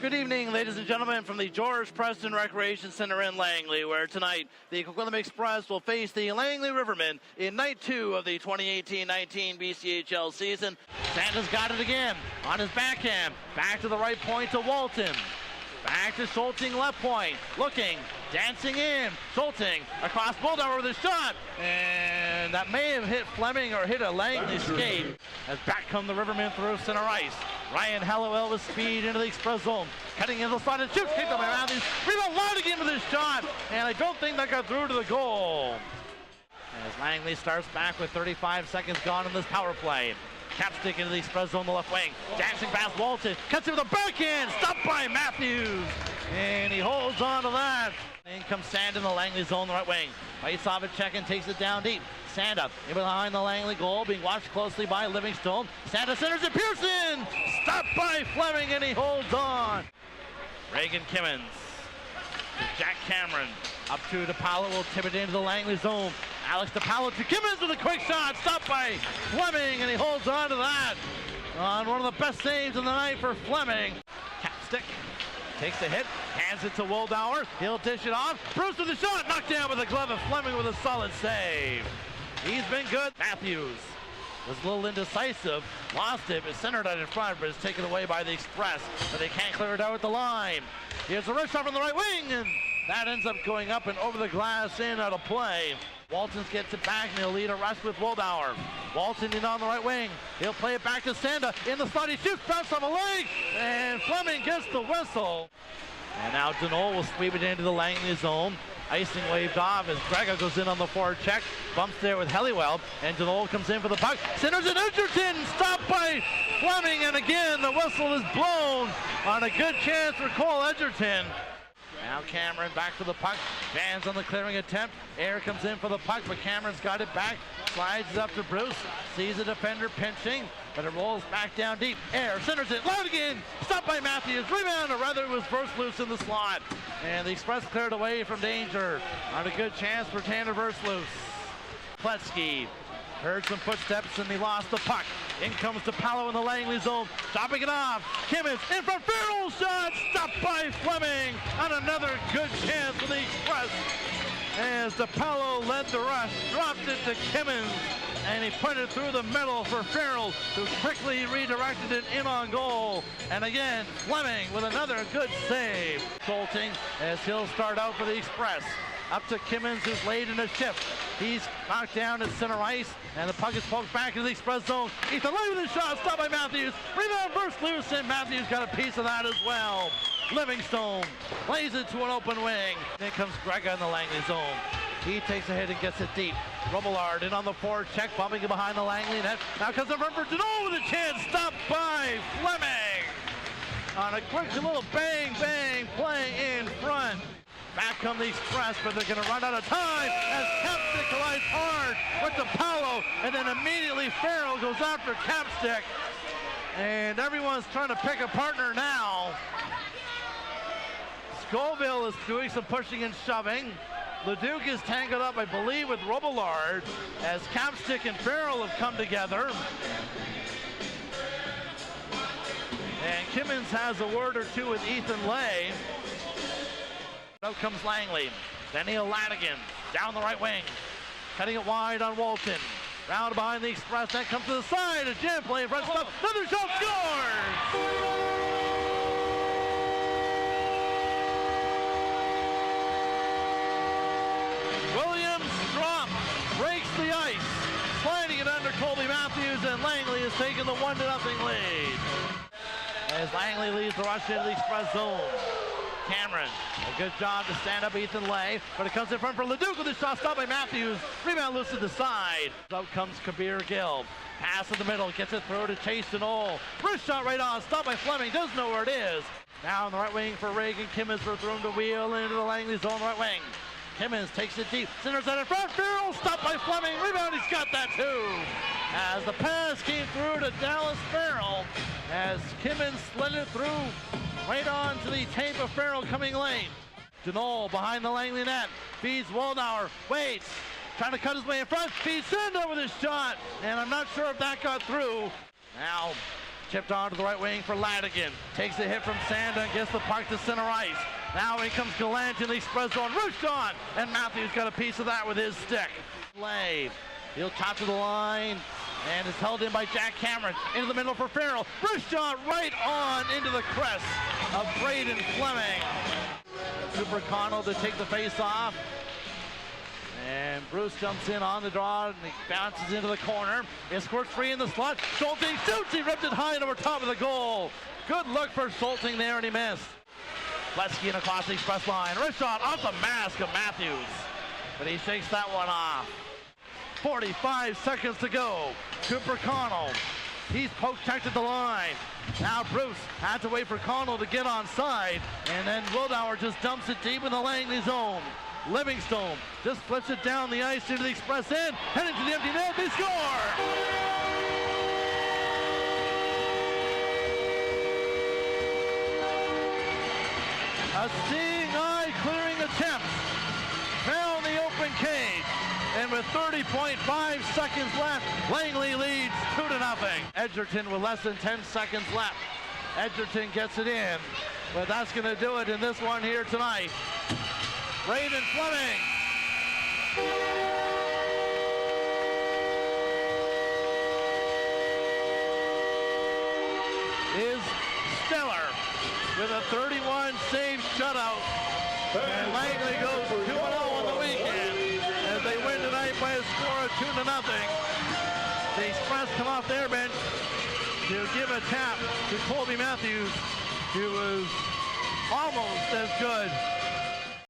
Good evening, ladies and gentlemen, from the George Preston Recreation Center in Langley, where tonight the Coquitlam Express will face the Langley Rivermen in night 2 of the 2018-19 BCHL season. Santa's got it again on his backhand. Back to the right point to Walton. Back to Schulting, left point. Looking, dancing in. Schulting across Bulldauer with a shot. And that may have hit Fleming or hit a Langley skate. As back come the Rivermen through center ice. Ryan Hallowell with speed into the express zone. Cutting into the slot and shoots. Kicked up by Matthews. Rebound Lonigan with his shot. And I don't think that got through to the goal. As Langley starts back with 35 seconds gone in this power play. Capstick into the express zone, the left wing. Dancing past Walton. Cuts it with a backhand. Stopped by Matthews. And he holds on to that. In comes Sanda in the Langley zone, the right wing. Vaisavicek and takes it down deep. Sanda in behind the Langley goal, being watched closely by Livingstone. Sanda centers it. Pearson. Stopped by Fleming, and he holds on. Reagan Kimmins. Jack Cameron. Up to DePaolo, will tip it into the Langley zone. Alex DePaolo to Kimmins with a quick shot. Stopped by Fleming, and he holds on to that. On one of the best saves of the night for Fleming. Capstick takes the hit, hands it to Woldauer. He'll dish it off. Bruce with the shot. Knocked down with the glove of Fleming with a solid save. He's been good. Matthews was a little indecisive. Lost it. It's centered out in front, but it's taken away by the Express. But they can't clear it out at the line. Here's a wrist shot from the right wing, and that ends up going up and over the glass, in out of play. Walton gets it back, and he'll lead a rush with Woldauer. Walton in on the right wing. He'll play it back to Sanda. In the slot, he shoots, bounce off a leg, and Fleming gets the whistle. And now Denol will sweep it into the Langley zone. Icing waved off as Grega goes in on the forward check. Bumps there with Helliwell, and Denol comes in for the puck. Centers it, Edgerton, stopped by Fleming, and again the whistle is blown on a good chance for Cole Edgerton. Now Cameron back for the puck. Vans on the clearing attempt. Air comes in for the puck, but Cameron's got it back. Slides it up to Bruce. Sees the defender pinching, but it rolls back down deep. Air centers it. Loud again. Stopped by Matthews. Rebound, or rather it was burst loose in the slot. And the Express cleared away from danger. On a good chance for Tanner Versloose. Kletsky heard some footsteps and he lost the puck. In comes DePaolo in the Langley zone, chopping it off. Kimmins in front, Farrell shot, stopped by Fleming on another good chance for the Express. As DePaolo led the rush, dropped it to Kimmins, and he put it through the middle for Farrell, who quickly redirected it in on goal. And again, Fleming with another good save. Schulting as he'll start out for the Express. Up to Kimmins, who's late in a shift. He's knocked down at center ice, and the puck is poked back into the Express zone. Ethan Lay with a shot, stopped by Matthews. Rebound burst loose, and Matthews got a piece of that as well. Livingstone plays it to an open wing. Then comes Grega in the Langley zone. He takes a hit and gets it deep. Robillard in on the forward check, bumping it behind the Langley net. Now comes the front for Deneau with a chance, stopped by Fleming. On a quick little bang play in front. Back come the Express, but they're going to run out of time as Capstick collides hard with DePaolo, and then immediately Farrell goes after Capstick. And everyone's trying to pick a partner now. Scoville is doing some pushing and shoving. Leduc is tangled up, I believe, with Robillard as Capstick and Farrell have come together. And Kimmins has a word or two with Ethan Lay. Out comes Langley. Daniel Lanigan down the right wing. Cutting it wide on Walton. Round behind the Express. That comes to the side. A jam play in front. Stop. Another shot scores! Williams drop. Breaks the ice. Sliding it under Colby Matthews, and Langley has taken the 1-0 lead. As Langley leads the rush into the Express zone. Cameron, a good job to stand up Ethan Lay, but it comes in front for Leduc with a shot, stopped by Matthews. Rebound loose to the side. Out comes Kabir Gill. Pass in the middle, gets it through to Chase Deneau. Wrist shot right on, stopped by Fleming, doesn't know where it is. Now on the right wing for Reagan Kimmins for room to wheel into the Langley zone right wing. Kimmins takes it deep, centers that in front, Farrell, stopped by Fleming, rebound, he's got that too. As the pass came through to Dallas Farrell, as Kimmins slid it through right on to the tape of Farrell coming late. Deneau behind the Langley net, feeds Woldauer, waits, trying to cut his way in front, feeds Sanda with his shot, and I'm not sure if that got through. Now tipped on to the right wing for Ladigan. Takes a hit from Sanda and gets the puck to center ice. Now in comes Gallant in the express zone. Rooched on, and Matthews got a piece of that with his stick. Lave, he'll top to the line, and is held in by Jack Cameron. Into the middle for Farrell. Rooched on right on into the crest of Braden Fleming. Cooper Connell to take the face off. And Bruce jumps in on the draw, and he bounces into the corner. It squirts free in the slot. Schulting shoots, he ripped it high and over top of the goal. Good look for Schulting there, and he missed. Lesky and across the express line. Wrist shot off the mask of Matthews, but he shakes that one off. 45 seconds to go. Cooper Connell, he's poke-checked at the line. Now Bruce had to wait for Connell to get on side, and then Wildauer just dumps it deep in the Langley zone. Livingstone just flips it down the ice into the express end, heading to the empty net, they score! A seeing eye clearing attempt found the open cage, and with 30.5 seconds left, Langley leads 2-0. Edgerton with less than 10 seconds left. Edgerton gets it in, but that's going to do it in this one here tonight. Braden Fleming. Is stellar with a 31 save shutout. And Langley goes 2-0 on the weekend as they win tonight by a score of 2-0. The Express come off their bench to give a tap to Colby Matthews, who was almost as good